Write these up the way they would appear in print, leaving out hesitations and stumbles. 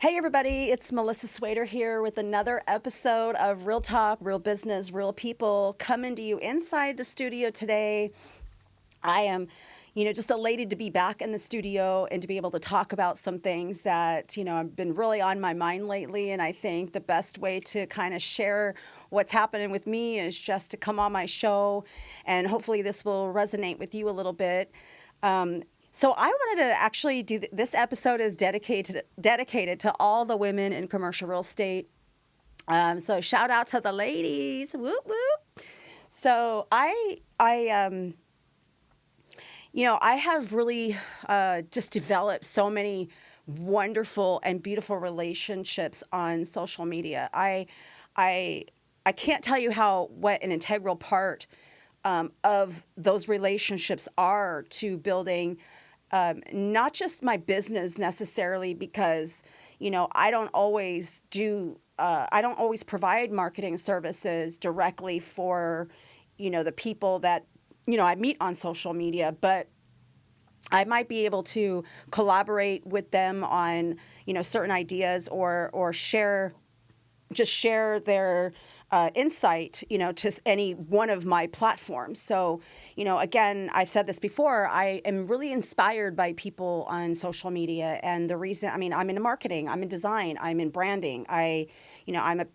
Hey, everybody, it's Melissa Swader here with another episode of Real Talk, Real Business, Real People coming to you inside the studio today. I am, just elated to be back in the studio and to be able to talk about some things that, have been really on my mind lately. And I think the best way to kind of share what's happening with me is just to come on my show. And hopefully this will resonate with you a little bit. So I wanted to actually do this episode is dedicated to all the women in commercial real estate. So shout out to the ladies. Whoop whoop. So I have really just developed so many wonderful and beautiful relationships on social media. I can't tell you what an integral part of those relationships are to building not just my business necessarily, because I don't always provide marketing services directly for the people that I meet on social media, but I might be able to collaborate with them on certain ideas or share their insight, to any one of my platforms. So, again, I've said this before, I am really inspired by people on social media. And the reason, I'm in marketing, I'm in design, I'm in branding, I'm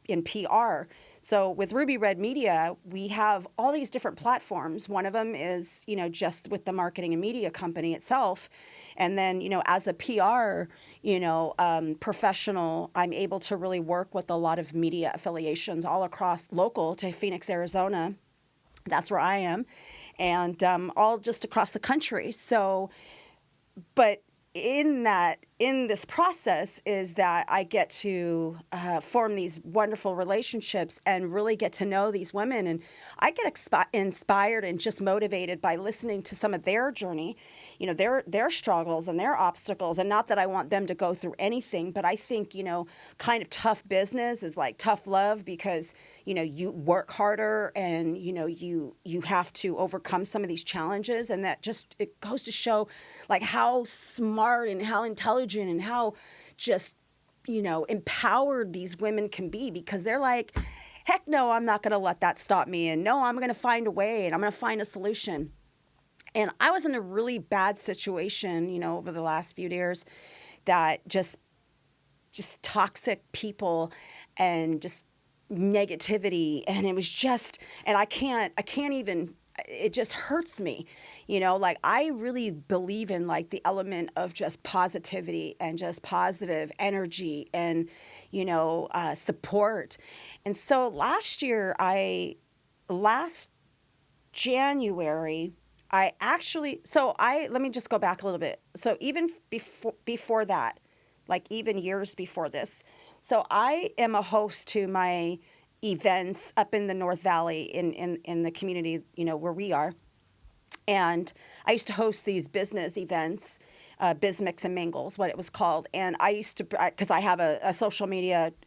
in PR. So with Ruby Red Media, we have all these different platforms. One of them is, just with the marketing and media company itself. And then, as a PR, professional, I'm able to really work with a lot of media affiliations all across local to Phoenix, Arizona. That's where I am. And all just across the country. So, but in this process is that I get to form these wonderful relationships and really get to know these women. And I get inspired and just motivated by listening to some of their journey, their struggles and their obstacles. And not that I want them to go through anything, but I think, kind of tough business is like tough love, because, you work harder and, you have to overcome some of these challenges. And that just, it goes to show like how smart and how intelligent and how just, empowered these women can be, because they're like, heck no, I'm not going to let that stop me. And no, I'm going to find a way and I'm going to find a solution. And I was in a really bad situation, over the last few years, that just toxic people and just negativity. And it was just, and I can't even, it just hurts me, like I really believe in like the element of just positivity and just positive energy and, support. And so last January, let me just go back a little bit. So even before that, like even years before this, so I am a host to my events up in the North Valley in the community, where we are. And I used to host these business events, Biz Mix and Mingles, what it was called. And I used to, because I have a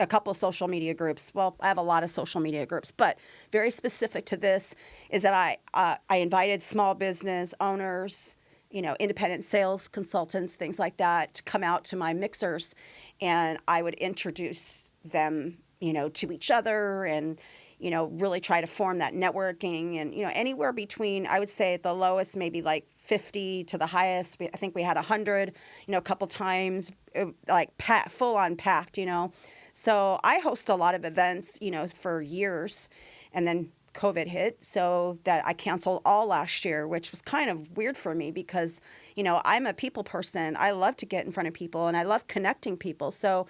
couple of social media groups. Well, I have a lot of social media groups, but very specific to this is that I invited small business owners, independent sales consultants, things like that, to come out to my mixers, and I would introduce them, to each other, and, really try to form that networking. And, anywhere between, I would say at the lowest, maybe like 50 to the highest. I think we had 100, a couple times, like full on packed, So I host a lot of events, for years, and then COVID hit, so that I canceled all last year, which was kind of weird for me because, I'm a people person. I love to get in front of people and I love connecting people. So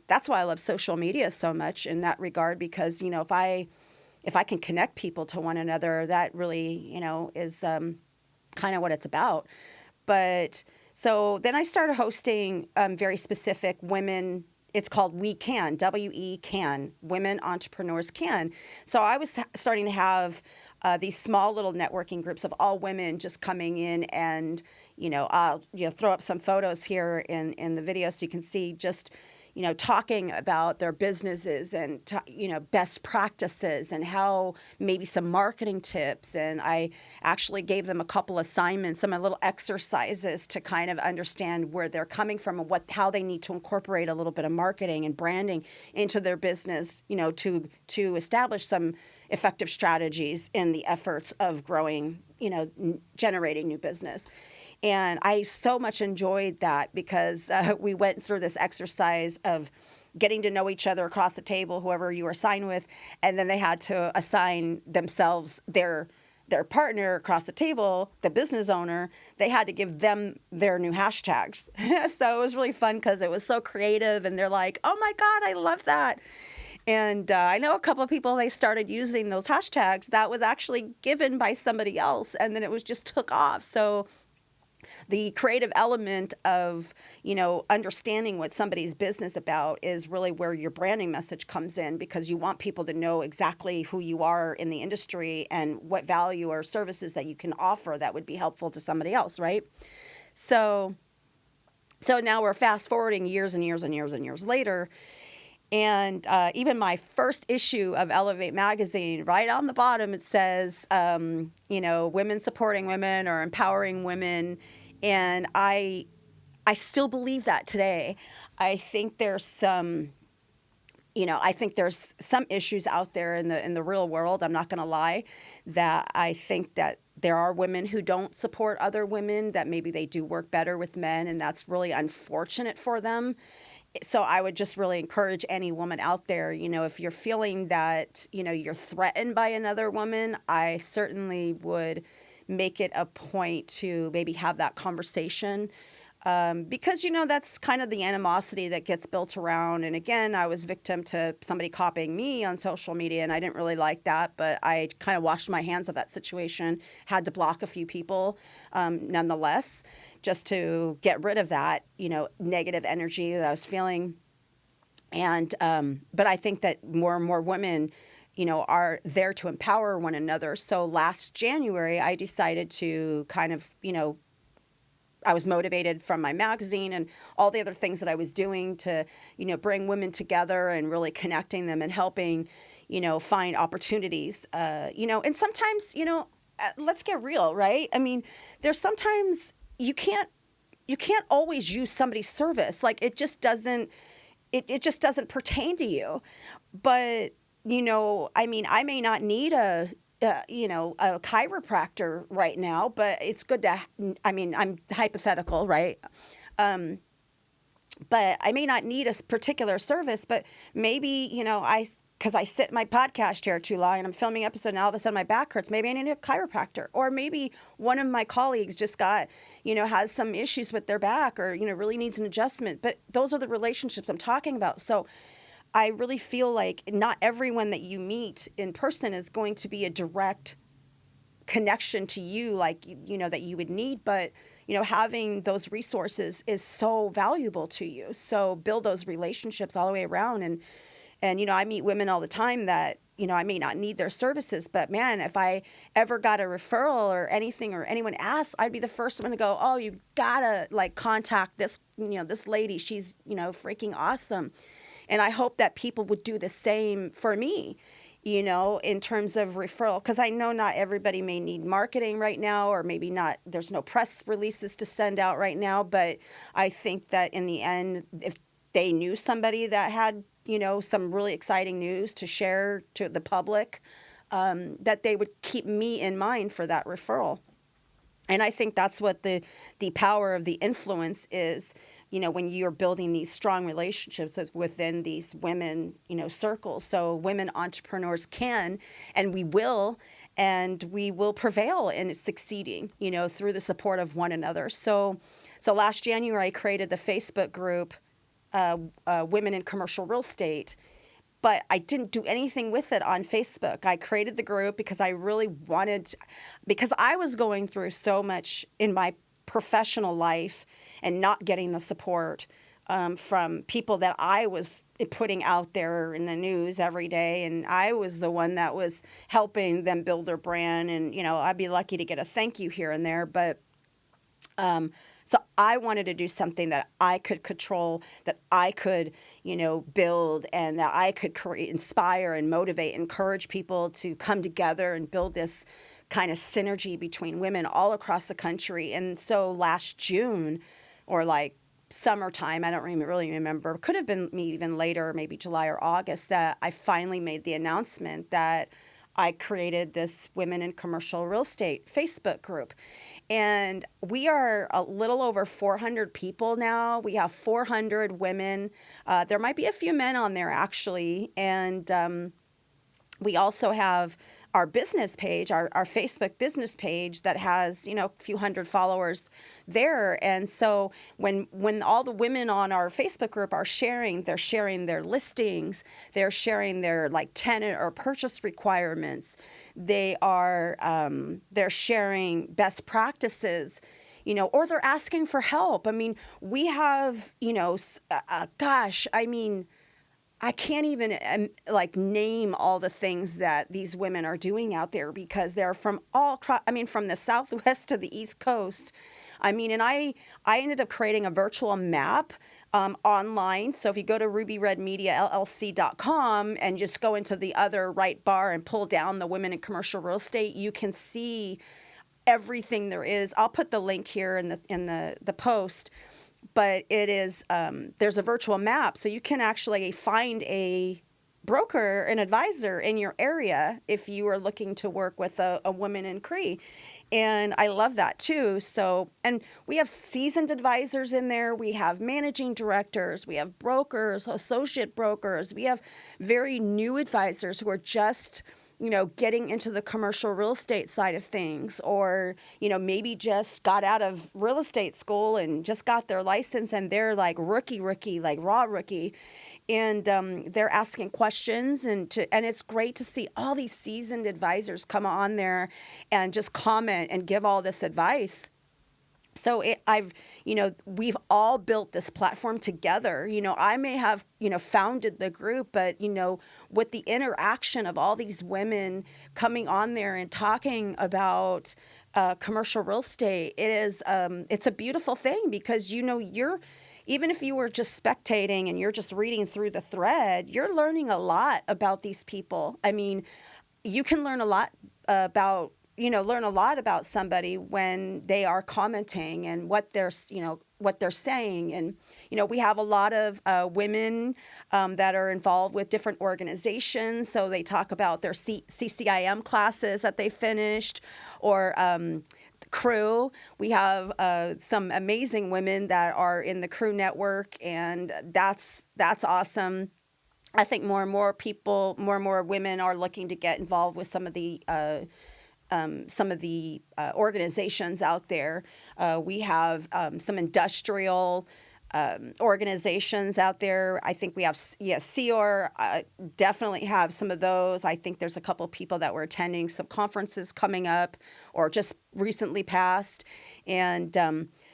that's why I love social media so much in that regard, because, if I can connect people to one another, that really, is kind of what it's about. But so then I started hosting very specific women. It's called We Can, W-E Can, Women Entrepreneurs Can. So I was starting to have these small little networking groups of all women just coming in, and, I'll throw up some photos here in the video so you can see just, talking about their businesses and, best practices and how maybe some marketing tips. And I actually gave them a couple assignments, some little exercises to kind of understand where they're coming from and how they need to incorporate a little bit of marketing and branding into their business, to establish some effective strategies in the efforts of growing, generating new business. And I so much enjoyed that because we went through this exercise of getting to know each other across the table, whoever you were assigned with, and then they had to assign themselves their partner across the table, the business owner. They had to give them their new hashtags. So it was really fun because it was so creative, and they're like, "Oh my God, I love that." And I know a couple of people, they started using those hashtags that was actually given by somebody else, and then it was just took off. So the creative element of, understanding what somebody's business about is really where your branding message comes in, because you want people to know exactly who you are in the industry and what value or services that you can offer that would be helpful to somebody else, right? So now we're fast forwarding years and years and years and years later. And even my first issue of Elevate magazine, right on the bottom, it says, women supporting women or empowering women. And I still believe that today. I think there's some issues out there in the real world. I'm not going to lie, that I think that there are women who don't support other women, that maybe they do work better with men, and that's really unfortunate for them. So I would just really encourage any woman out there, if you're feeling that, you're threatened by another woman, I certainly would make it a point to maybe have that conversation. Because, that's kind of the animosity that gets built around. And again, I was victim to somebody copying me on social media, and I didn't really like that, but I kind of washed my hands of that situation, had to block a few people nonetheless, just to get rid of that, negative energy that I was feeling. And but I think that more and more women, are there to empower one another. So last January, I decided to kind of, I was motivated from my magazine and all the other things that I was doing to, bring women together and really connecting them and helping, find opportunities, and sometimes, let's get real, right? I mean, there's sometimes you can't always use somebody's service. Like it just doesn't pertain to you. But, I mean, I may not need a chiropractor right now, but it's good to, I'm hypothetical, right? But I may not need a particular service, but maybe, because I sit in my podcast chair too long and I'm filming episode and all of a sudden my back hurts. Maybe I need a chiropractor, or maybe one of my colleagues just got, has some issues with their back, or, really needs an adjustment. But those are the relationships I'm talking about. So I really feel like not everyone that you meet in person is going to be a direct connection to you, like, that you would need. But, having those resources is so valuable to you. So build those relationships all the way around. And I meet women all the time that, I may not need their services, but man, if I ever got a referral or anything, or anyone asks, I'd be the first one to go, "Oh, you gotta contact this, this lady. She's, freaking awesome." And I hope that people would do the same for me, in terms of referral, because I know not everybody may need marketing right now, or maybe not, there's no press releases to send out right now. But I think that in the end, if they knew somebody that had, some really exciting news to share to the public, that they would keep me in mind for that referral. And I think that's what the power of the influence is, when you're building these strong relationships within these women, circles. So women entrepreneurs can, and we will prevail in succeeding, through the support of one another. So last January, I created the Facebook group, Women in Commercial Real Estate. But I didn't do anything with it on Facebook. I created the group because I really wanted, because I was going through so much in my professional life and not getting the support from people that I was putting out there in the news every day. And I was the one that was helping them build their brand. And, I'd be lucky to get a thank you here and there. But So I wanted to do something that I could control, that I could, build, and that I could create, inspire and motivate, encourage people to come together and build this kind of synergy between women all across the country. And so last June, or like summertime, I don't really remember, could have been even later, maybe July or August, that I finally made the announcement that I created this Women in Commercial Real Estate Facebook group. And we are a little over 400 people now. We have 400 women. There might be a few men on there, actually. And we also have our business page, our Facebook business page that has, a few hundred followers there. And so when all the women on our Facebook group are sharing, they're sharing their listings, they're sharing their like tenant or purchase requirements, they're sharing best practices, or they're asking for help. I mean, we have, I can't even name all the things that these women are doing out there, because they're from from the Southwest to the East Coast. And I ended up creating a virtual map online. So if you go to rubyredmediallc.com and just go into the other right bar and pull down the Women in Commercial Real Estate, you can see everything there is. I'll put the link here in the post. But it is, there's a virtual map, so you can actually find a broker, an advisor in your area if you are looking to work with a woman in CRE. And I love that too. So, and we have seasoned advisors in there. We have managing directors. We have brokers, associate brokers. We have very new advisors who are just getting into the commercial real estate side of things, or, maybe just got out of real estate school and just got their license, and they're like rookie, like raw rookie. And they're asking questions, and it's great to see all these seasoned advisors come on there and just comment and give all this advice. So we've all built this platform together. I may have, founded the group, but, with the interaction of all these women coming on there and talking about commercial real estate, it's a beautiful thing, because, even if you were just spectating and you're just reading through the thread, you're learning a lot about these people. I mean, you can learn a lot about somebody when they are commenting and what they're saying. And, we have a lot of women that are involved with different organizations. So they talk about their CCIM classes that they finished, or Crew. We have some amazing women that are in the Crew network, and that's awesome. I think more and more women are looking to get involved with some of the organizations out there. We have some industrial organizations out there. I think we have, CEOR, definitely have some of those. I think there's a couple of people that were attending some conferences coming up or just recently passed. And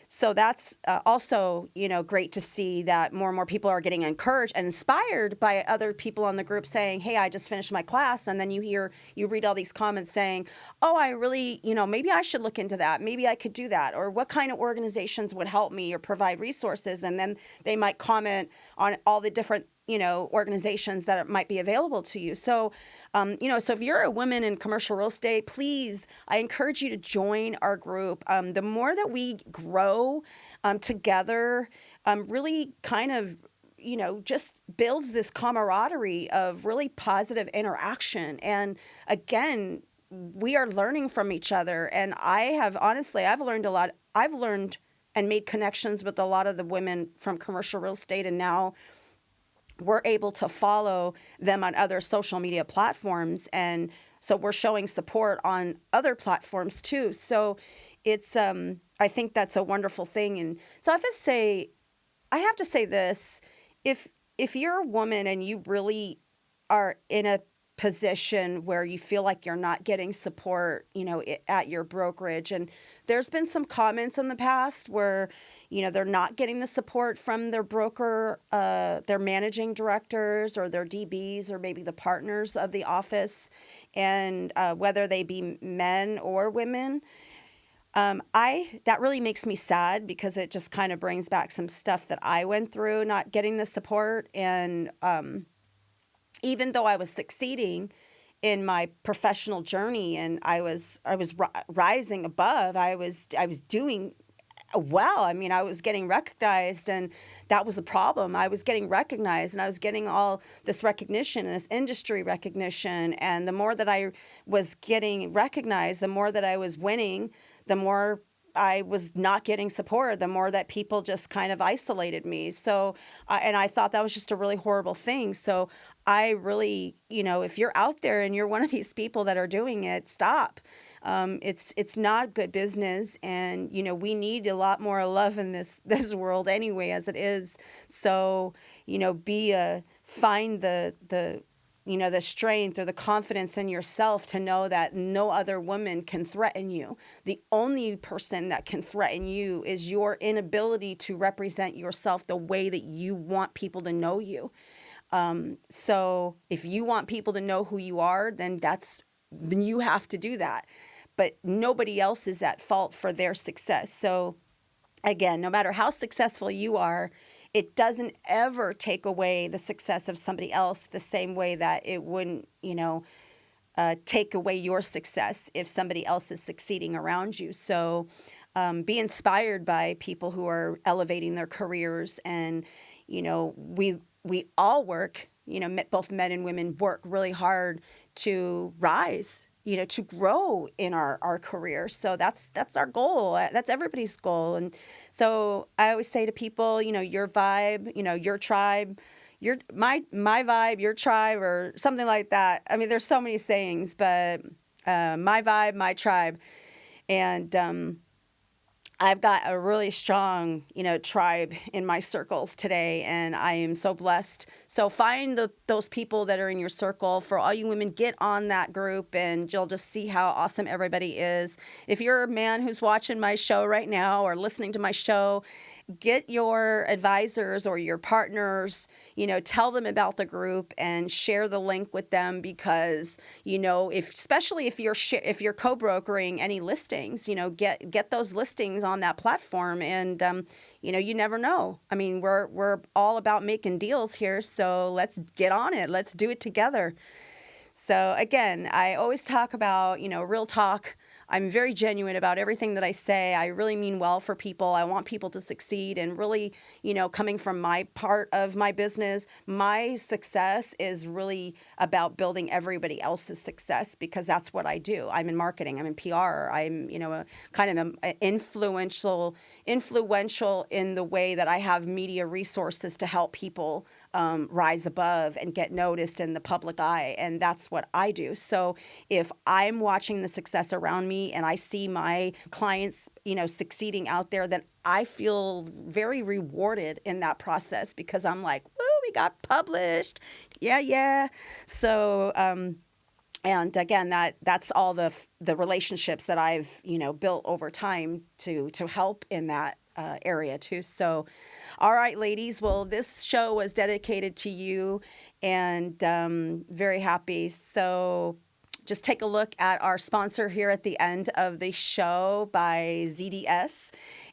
so that's also, great to see that more and more people are getting encouraged and inspired by other people on the group saying, hey, I just finished my class. And then you read all these comments saying, oh, I really, maybe I should look into that. Maybe I could do that. Or what kind of organizations would help me or provide resources? And then they might comment on all the different organizations that might be available to you. So, so if you're a woman in commercial real estate, please, I encourage you to join our group. The more that we grow together, really kind of, just builds this camaraderie of really positive interaction. And again, we are learning from each other. And I've learned a lot. I've learned and made connections with a lot of the women from commercial real estate, and now we're able to follow them on other social media platforms. And so we're showing support on other platforms too. So it's, I think that's a wonderful thing. And so I have to say this, if you're a woman and you really are in a position where you feel like you're not getting support, at your brokerage, and there's been some comments in the past where, they're not getting the support from their broker, their managing directors or their DBs, or maybe the partners of the office, and whether they be men or women. That really makes me sad because it just kind of brings back some stuff that I went through, not getting the support. And even though I was succeeding in my professional journey and I was rising above, I was doing well. I mean, I was getting recognized, and that was the problem. I was getting recognized, and I was getting all this recognition and this industry recognition. And the more that I was getting recognized, the more that I was winning, the more I was not getting support, the more that people just kind of isolated me. So, and I thought that was just a really horrible thing. So I really, if you're out there and you're one of these people that are doing it, stop. It's not good business. And, we need a lot more love in this world anyway, as it is. So, find the strength or the confidence in yourself to know that no other woman can threaten you. The only person that can threaten you is your inability to represent yourself the way that you want people to know you. So if you want people to know who you are, then you have to do that. But nobody else is at fault for their success. So again, no matter how successful you are, it doesn't ever take away the success of somebody else the same way that it wouldn't, take away your success if somebody else is succeeding around you. So be inspired by people who are elevating their careers. And, we all work, both men and women work really hard to rise, to grow in our career. So that's our goal. That's everybody's goal. And so I always say to people, your vibe, your tribe, my vibe, your tribe, or something like that. I mean, there's so many sayings, but my vibe, my tribe. And I've got a really strong, tribe in my circles today, and I am so blessed. So find those people that are in your circle. For all you women, get on that group, and you'll just see how awesome everybody is. If you're a man who's watching my show right now or listening to my show, get your advisors or your partners, tell them about the group and share the link with them, because, especially if you're co-brokering any listings, get those listings on that platform. And, you never know. I mean, we're all about making deals here. So let's get on it. Let's do it together. So again, I always talk about, real talk. I'm very genuine about everything that I say. I really mean well for people. I want people to succeed. And really, coming from my part of my business, my success is really about building everybody else's success, because that's what I do. I'm in marketing. I'm in PR. I'm, kind of influential in the way that I have media resources to help people rise above and get noticed in the public eye. And that's what I do. So if I'm watching the success around me and I see my clients, succeeding out there, then I feel very rewarded in that process, because I'm like, woo, we got published. Yeah. So, and again, that's all the relationships that I've, built over time to help in that area too. So, all right, ladies. Well, this show was dedicated to you, and very happy. So just take a look at our sponsor here at the end of the show by ZDS,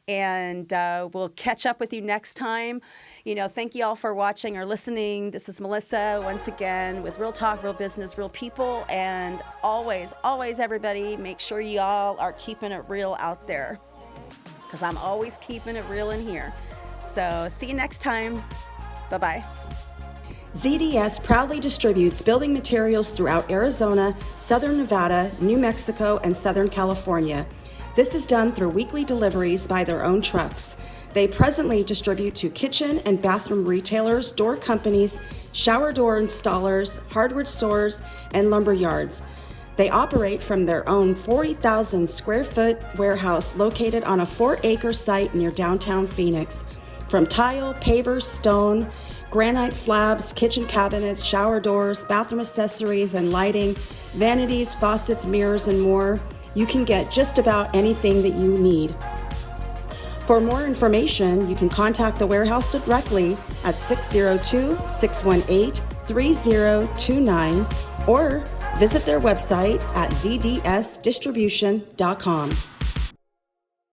and we'll catch up with you next time. Thank you all for watching or listening. This is Melissa once again with Real Talk, Real Business, Real People. And always, everybody, make sure you all are keeping it real out there, because I'm always keeping it real in here. So see you next time. Bye-bye. ZDS proudly distributes building materials throughout Arizona, Southern Nevada, New Mexico, and Southern California. This is done through weekly deliveries by their own trucks. They presently distribute to kitchen and bathroom retailers, door companies, shower door installers, hardware stores, and lumber yards. They operate from their own 40,000 square foot warehouse located on a 4-acre site near downtown Phoenix. From tile, pavers, stone, granite slabs, kitchen cabinets, shower doors, bathroom accessories and lighting, vanities, faucets, mirrors, and more, you can get just about anything that you need. For more information, you can contact the warehouse directly at 602-618-3029 or visit their website at zdsdistribution.com.